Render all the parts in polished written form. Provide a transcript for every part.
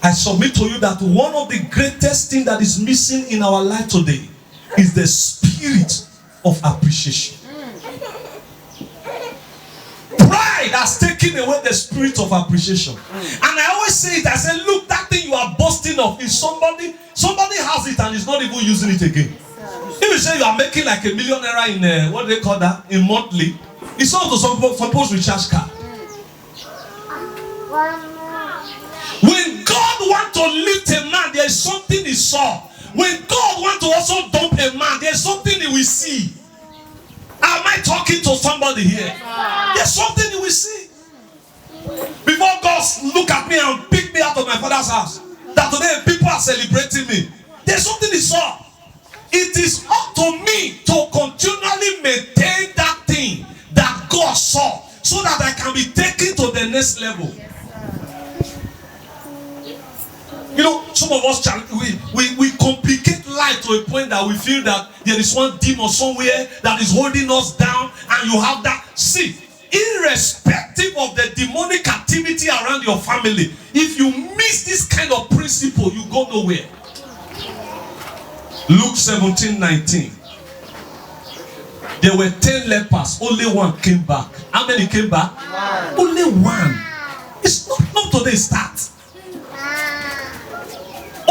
I submit to you that one of the greatest things that is missing in our life today is the spirit of appreciation. Pride has taken away the spirit of appreciation. And I always say it, I say, look, that thing you are boasting of is somebody has it and is not even using it again. If you say you are making like a millionaire in what do they call that? In monthly, it's not supposed to recharge card. When God wants to lift a man, there is something he saw. When God wants to also dump a man, there is something he will see. Am I talking to somebody here? There's something he will see. Before God look at me and pick me out of my father's house, that today people are celebrating me, there's something he saw. It is up to me to continually maintain that thing that God saw, so that I can be taken to the next level. You know, some of us we complicate life to a point that we feel that there is one demon somewhere that is holding us down, and you have that. See, irrespective of the demonic activity around your family, if you miss this kind of principle, you go nowhere. Luke 17:19. There were 10 lepers, only one came back. How many came back? One. Only one. It's not today start.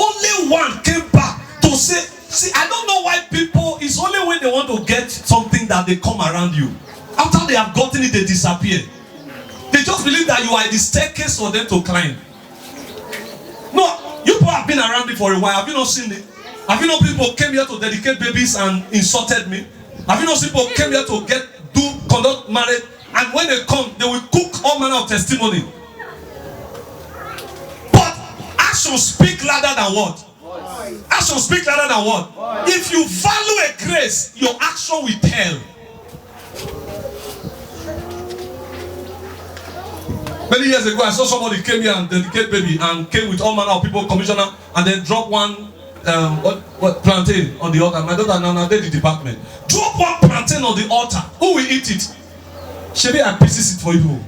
Only one came back to say, see, I don't know why people, it's only when they want to get something that they come around you. After they have gotten it, they disappear. They just believe that you are the staircase for them to climb. No, you people have been around me for a while. Have you not seen it? Have you not people came here to dedicate babies and insulted me? Have you not seen people came here to conduct marriage, and when they come, they will cook all manner of testimony? Action speak louder than what? Action speak louder than what? If you value a grace, your action will tell. Many years ago, I saw somebody came here and dedicate baby and came with all manner of people, commissioner, and then drop one plantain on the altar. My daughter now did the department. Drop one plantain on the altar. Who will eat it? Shebi, I pieces it for you.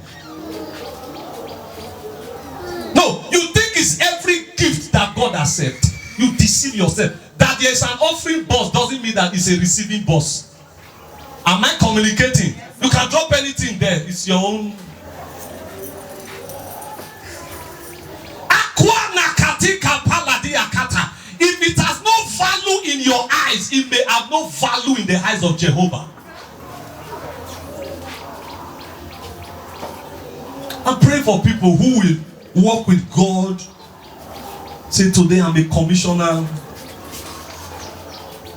No, you think it's every gift that God accepts. You deceive yourself. That there is an offering box doesn't mean that it's a receiving box. Am I communicating? You can drop anything there. It's your own. If it has no value in your eyes, it may have no value in the eyes of Jehovah. I'm praying for people who will walk with God. Say, today I'm a commissioner.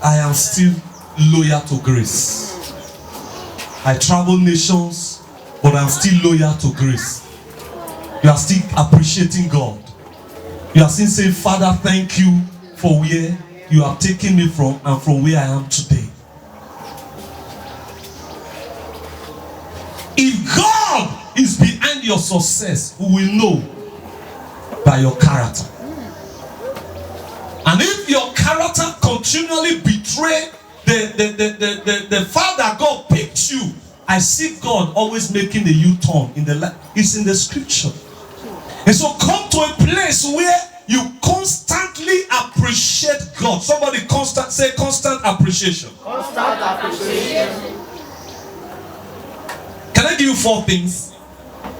I am still loyal to grace. I travel nations, but I'm still loyal to grace. You are still appreciating God. You are still saying, Father, thank you for where you have taken me from and from where I am today. If God is behind your success, we will know by your character. And if your character continually betray the fact that God picked you, I see God always making a U-turn in the life. It's in the scripture. And so come to a place where you constantly appreciate God. Somebody say constant appreciation. Constant appreciation. Can I give you 4 things?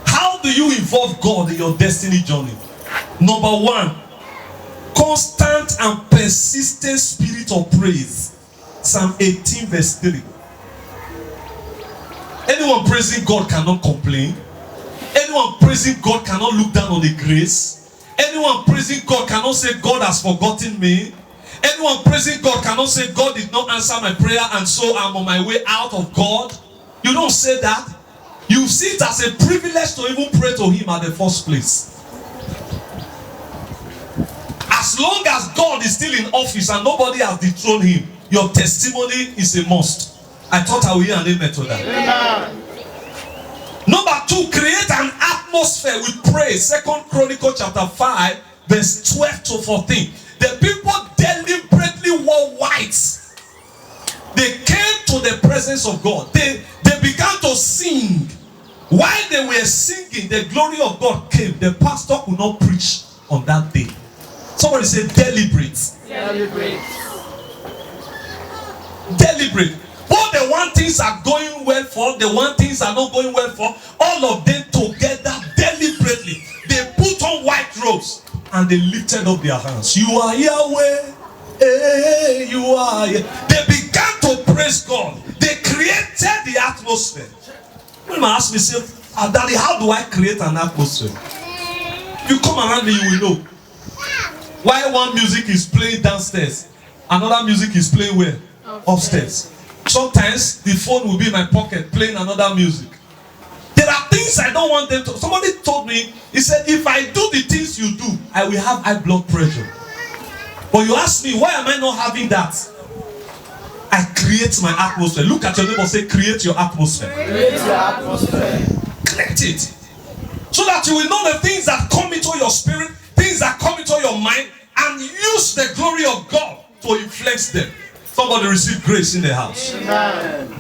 How do you involve God in your destiny journey? Number 1, constant and persistent spirit of praise. Psalm 18 verse 3. Anyone praising God cannot complain. Anyone praising God cannot look down on the grace. Anyone praising God cannot say God has forgotten me. Anyone praising God cannot say God did not answer my prayer and so I'm on my way out of God. You don't say that. You see it as a privilege to even pray to Him at the first place. As long as God is still in office and nobody has dethroned Him, your testimony is a must. I thought I would hear an amen to that. Amen. Number 2, create an atmosphere with praise. 2 Chronicles chapter 5 verse 12 to 14. The people deliberately wore white. They came to the presence of God. They began to sing. While they were singing, the glory of God came. The pastor could not preach on that day. Somebody say deliberate. Deliberate. Deliberate. Both the one things are going well for, the one things are not going well for, all of them together deliberately. They put on white robes and they lifted up their hands. You are Yahweh. Hey, you are. They began to praise God. They created the atmosphere. When I ask me, say, Daddy, how do I create an atmosphere? You come around me, you will know. Why one music is playing downstairs, another music is playing where? Upstairs. Sometimes the phone will be in my pocket playing another music. There are things I don't want them to. Somebody told me, he said, if I do the things you do, I will have high blood pressure. But you ask me, why am I not having that? I create my atmosphere. Look at your neighbor, say, create your atmosphere. Create your atmosphere. Create it. So that you will know the things that come into your spirit, things that come into your mind, and use the glory of God to influence them. Somebody receive grace in the house. Amen.